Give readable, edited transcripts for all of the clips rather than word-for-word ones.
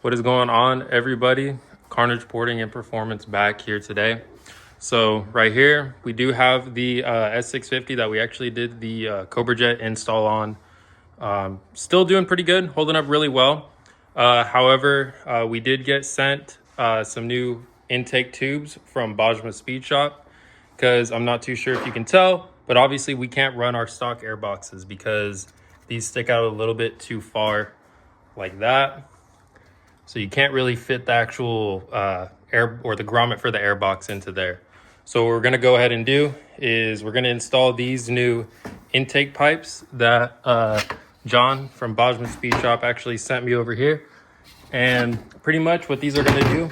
What is going on, everybody? Carnage Porting and Performance back here today. So right here, we do have the S650 that we actually did the Cobra Jet install on. Still doing pretty good, holding up really well. However, we did get sent some new intake tubes from Boschmas Speed Shop, because I'm not too sure if you can tell, but obviously we can't run our stock airboxes because these stick out a little bit too far like that. So you can't really fit the actual air or the grommet for the airbox into there. So what we're gonna go ahead and do is we're gonna install these new intake pipes that John from Boschmas Speed Shop actually sent me over here. And pretty much what these are gonna do,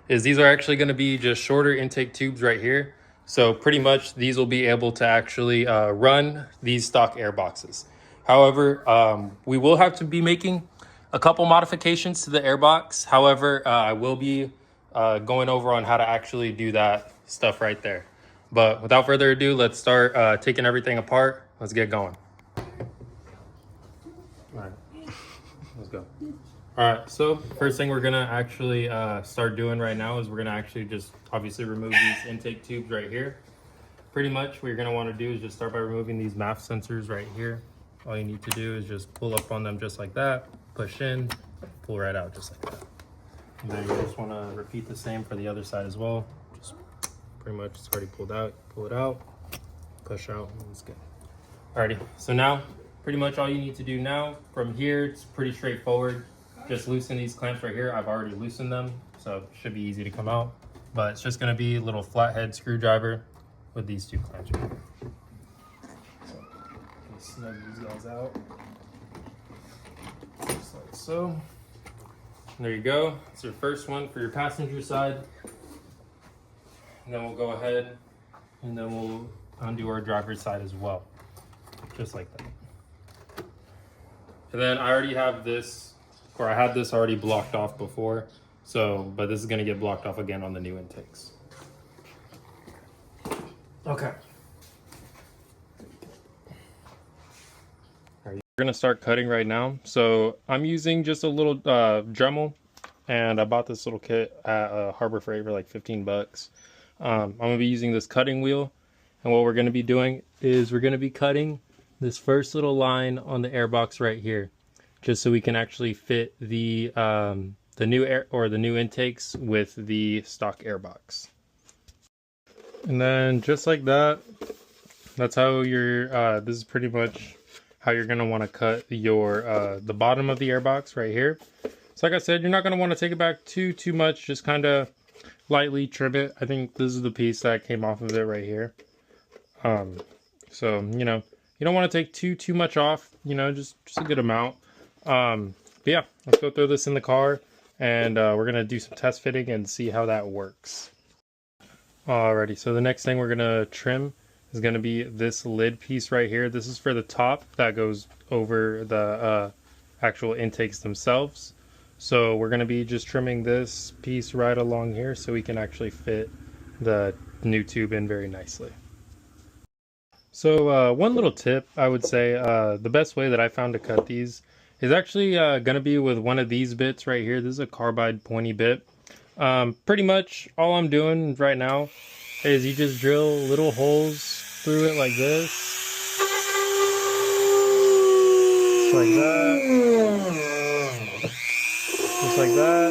is these are actually gonna be just shorter intake tubes right here. So pretty much these will be able to actually run these stock airboxes. However, we will have to be making a couple modifications to the airbox. However, I will be going over on how to actually do that stuff right there. But without further ado, let's start taking everything apart. Let's get going. All right, let's go. All right, so first thing we're gonna actually start doing right now is we're gonna actually just obviously remove these intake tubes right here. Pretty much what you're gonna wanna do is just start by removing these MAF sensors right here. All you need to do is just pull up on them just like that, push in, pull right out just like that. And then you just wanna repeat the same for the other side as well. Just pretty much it's already pulled out, pull it out, push out, and it's good. Alrighty, so now pretty much all you need to do now from here, it's pretty straightforward. Just loosen these clamps right here. I've already loosened them, so it should be easy to come out. But it's just gonna be a little flathead screwdriver with these two clamps right here. So snug these guys out, just like so. And there you go. It's your first one for your passenger side. And then we'll go ahead and then we'll undo our driver's side as well, just like that. And then I already have this, or I had this already blocked off before, so, but this is gonna get blocked off again on the new intakes. Okay. All right, we're gonna start cutting right now. So I'm using just a little Dremel, and I bought this little kit at Harbor Freight for like 15 bucks. I'm gonna be using this cutting wheel, and what we're gonna be doing is we're gonna be cutting this first little line on the airbox right here, just so we can actually fit the new air or the new intakes with the stock airbox. And then just like that, that's how your this is pretty much how you're gonna want to cut your the bottom of the airbox right here. So like I said, you're not gonna want to take it back too much, just kind of lightly trim it. I think this is the piece that came off of it right here. So you know, you don't want to take too much off, you know, just a good amount. But yeah, let's go throw this in the car, and we're gonna do some test fitting and see how that works. Alrighty, so the next thing we're gonna trim is gonna be this lid piece right here. This is for the top that goes over the actual intakes themselves. So we're gonna be just trimming this piece right along here so we can actually fit the new tube in very nicely. So one little tip I would say, the best way that I found to cut these is actually gonna be with one of these bits right here. This is a carbide pointy bit. Pretty much all I'm doing right now is you just drill little holes through it like this. Just like that. Just like that.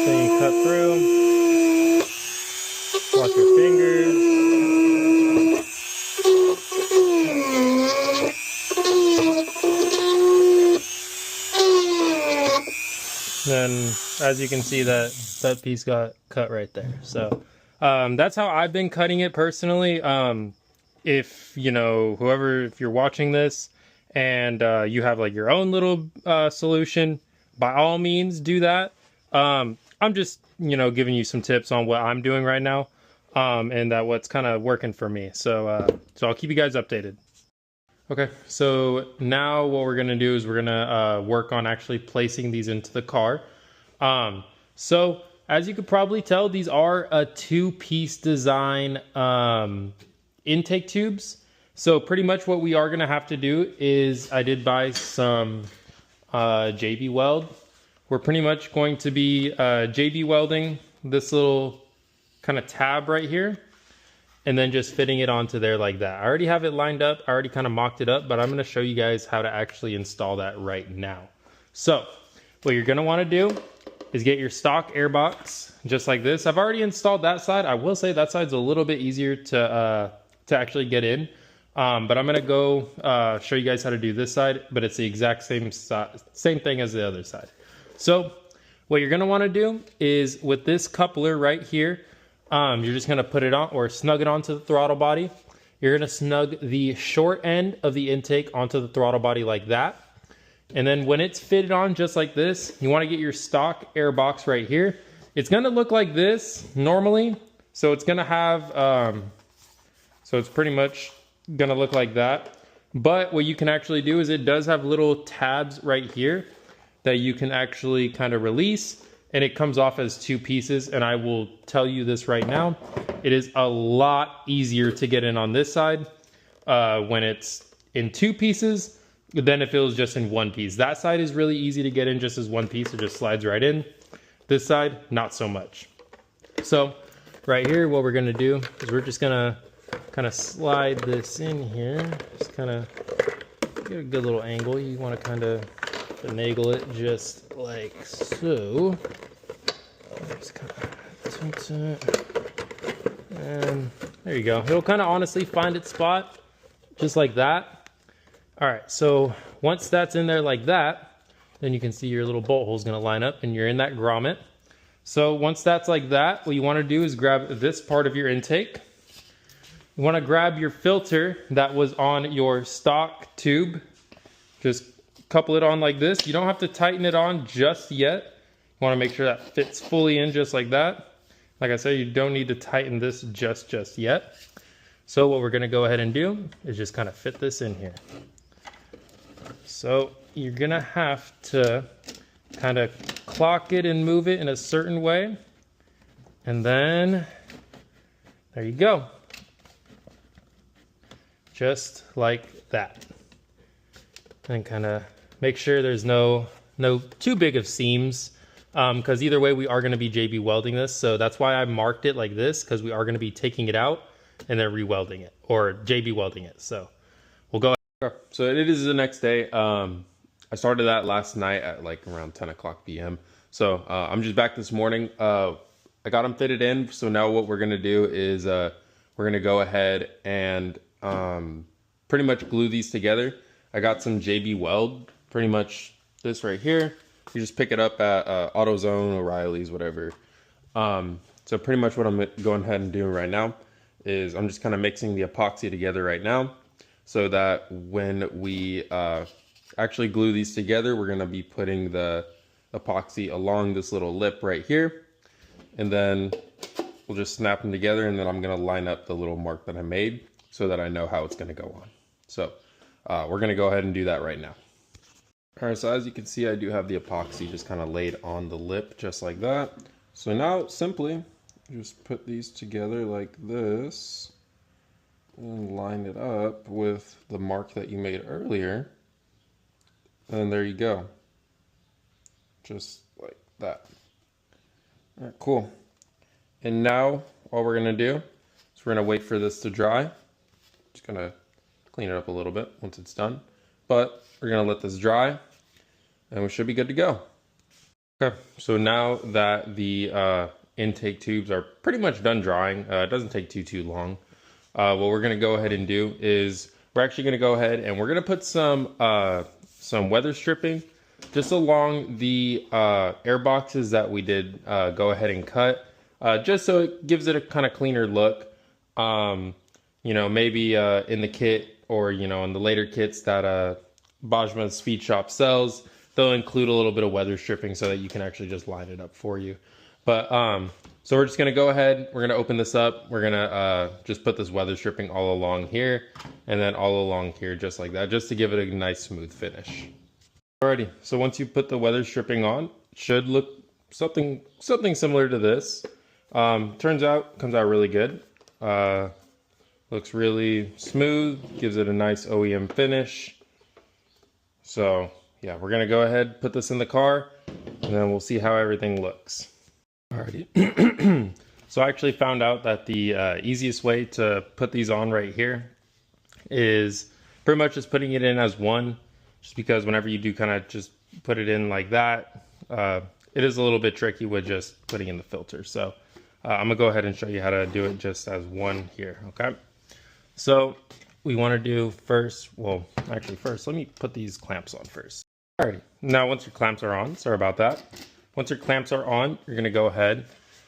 Then you cut through. Watch your fingers. Then as you can see, that piece got cut right there. So that's how I've been cutting it personally. If you know, if you're watching this and you have like your own little solution, by all means do that. I'm just giving you some tips on what I'm doing right now, and that what's kind of working for me. So I'll keep you guys updated. Okay, so now what we're gonna do is we're gonna work on actually placing these into the car. So as you could probably tell, these are a two-piece design intake tubes. So pretty much what we are going to have to do is I did buy some JB weld. We're pretty much going to be JB welding this little kind of tab right here and then just fitting it onto there like that. I already have it lined up. I already kind of mocked it up, but I'm going to show you guys how to actually install that right now. So what you're going to want to do is get your stock airbox just like this. I've already installed that side. I will say that side's a little bit easier to actually get in. But I'm going to go show you guys how to do this side, but it's the exact same thing as the other side. So what you're going to want to do is with this coupler right here, you're just going to put it on or snug it onto the throttle body. You're going to snug the short end of the intake onto the throttle body like that. And then when it's fitted on just like this, you want to get your stock airbox right here. It's going to look like this normally. So it's going to have, so it's pretty much going to look like that. But what you can actually do is it does have little tabs right here that you can actually kind of release, and it comes off as two pieces. And I will tell you this right now, it is a lot easier to get in on this side when it's in two pieces than if it was just in one piece. That side is really easy to get in just as one piece. It just slides right in. This side, not so much. So right here, what we're gonna do is we're just gonna kind of slide this in here. Just kind of get a good little angle. You want to kind of finagle it just like so. Just kind of tilt it. And there you go. It'll kind of honestly find its spot just like that. All right, so once that's in there like that, then you can see your little bolt hole is going to line up and you're in that grommet. So once that's like that, what you want to do is grab this part of your intake. You want to grab your filter that was on your stock tube. Just couple it on like this. You don't have to tighten it on just yet. You want to make sure that fits fully in just like that. Like I said, you don't need to tighten this just yet. So what we're going to go ahead and do is just kind of fit this in here. So you're going to have to kind of clock it and move it in a certain way. And then there you go. Just like that. And kind of make sure there's no too big of seams, because either way we are going to be JB welding this. So that's why I marked it like this, because we are going to be taking it out and then re-welding it, or JB welding it. So we'll go ahead. So it is the next day. I started that last night at like around 10 o'clock p.m. So I'm just back this morning. I got them fitted in. So now what we're going to do is we're going to go ahead and pretty much glue these together. I got some JB Weld, pretty much this right here. You just pick it up at AutoZone, O'Reilly's, whatever. So pretty much what I'm going ahead and doing right now is I'm just kind of mixing the epoxy together right now, so that when we actually glue these together, we're going to be putting the epoxy along this little lip right here, and then we'll just snap them together, and then I'm going to line up the little mark that I made so that I know how it's going to go on. So we're going to go ahead and do that right now. All right, so as you can see, I do have the epoxy just kind of laid on the lip just like that. So now simply just put these together like this and line it up with the mark that you made earlier. And there you go. Just like that. All right, cool. And now what we're going to do is we're going to wait for this to dry. Just going to clean it up a little bit once it's done. But we're going to let this dry and we should be good to go. Okay, so now that the intake tubes are pretty much done drying, it doesn't take too long. What we're going to go ahead and do is we're actually going to go ahead and we're going to put some weather stripping just along the air boxes that we did go ahead and cut, just so it gives it a kind of cleaner look. You know, maybe in the kit, or you know, in the later kits that Boschmas Speed Shop sells, they'll include a little bit of weather stripping so that you can actually just line it up for you. But so we're just gonna go ahead, we're gonna open this up, we're gonna just put this weather stripping all along here and then all along here just like that, just to give it a nice smooth finish. Alrighty, so once you put the weather stripping on, it should look something similar to this. Comes out really good. Looks Looks really smooth, gives it a nice OEM finish. So yeah, we're gonna go ahead, put this in the car, and then we'll see how everything looks. Alrighty. So I actually found out that the easiest way to put these on right here is pretty much just putting it in as one, just because whenever you do kind of just put it in like that, it is a little bit tricky with just putting in the filter. So I'm gonna go ahead and show you how to do it just as one here, okay? So we want to do first, well, actually first, let me put these clamps on first. Alrighty, now once your clamps are on, sorry about that. Once your clamps are on, you're gonna go ahead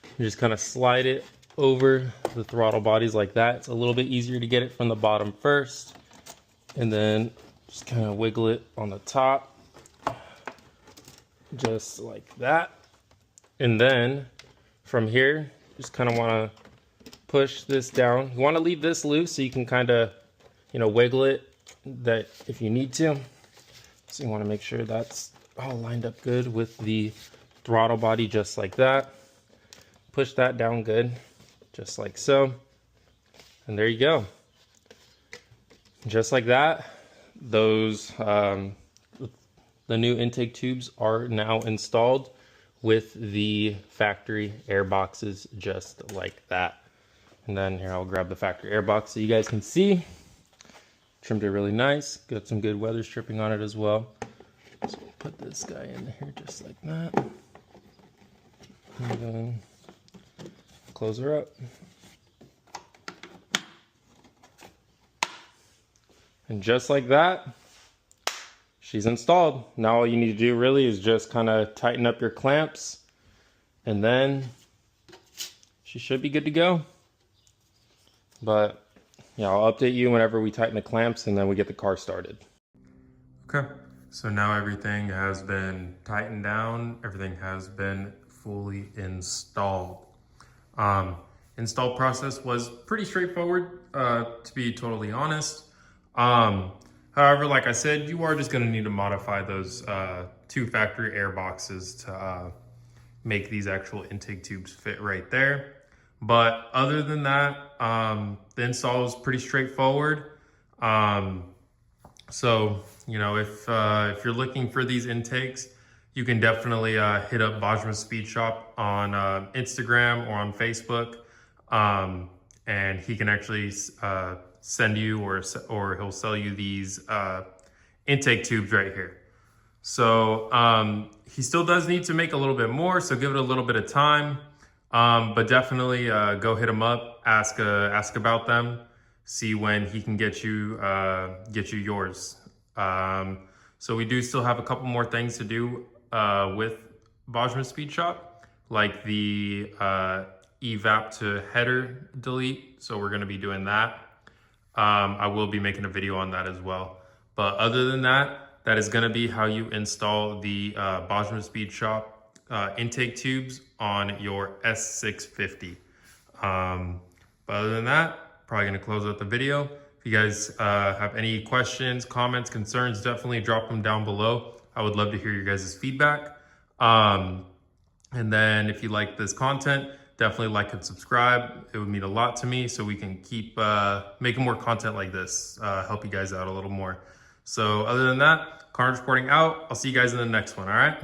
and just kind of slide it over the throttle bodies like that. It's a little bit easier to get it from the bottom first, and then just kind of wiggle it on the top, just like that. And then from here, just kind of want to push this down. You want to leave this loose so you can kind of, wiggle it that if you need to. So you want to make sure that's all lined up good with the throttle body, just like that. Push that down good, just like so. And there you go. Just like that, those the new intake tubes are now installed with the factory air boxes, just like that. And then here, I'll grab the factory air box so you guys can see. Trimmed it really nice, got some good weather stripping on it as well. So put this guy in here just like that. And then close her up. And just like that, she's installed. Now all you need to do really is just kind of tighten up your clamps, and then she should be good to go. But yeah, I'll update you whenever we tighten the clamps and then we get the car started. Okay, so now everything has been tightened down. Everything has been fully installed. Install process was pretty straightforward, to be totally honest. However, like I said, you are just going to need to modify those two factory air boxes to make these actual intake tubes fit right there. But other than that, the install is pretty straightforward. So, if you're looking for these intakes, you can definitely hit up Boschmas Speed Shop on Instagram or on Facebook. And he can actually send you or he'll sell you these intake tubes right here. So he still does need to make a little bit more, so give it a little bit of time. But definitely go hit him up, ask about them, see when he can get you yours. So we do still have a couple more things to do with Boschmas Speed Shop, like the evap to header delete. So we're going to be doing that. I will be making a video on that as well. But other than that, that is going to be how you install the Boschmas Speed Shop intake tubes on your S650. But other than that, probably going to close out the video. If you guys have any questions, comments, concerns, definitely drop them down below. I would love to hear your guys' feedback. And then if you like this content, definitely like and subscribe. It would mean a lot to me, so we can keep making more content like this, help you guys out a little more. So other than that, Carnage reporting out. I'll see you guys in the next one, all right?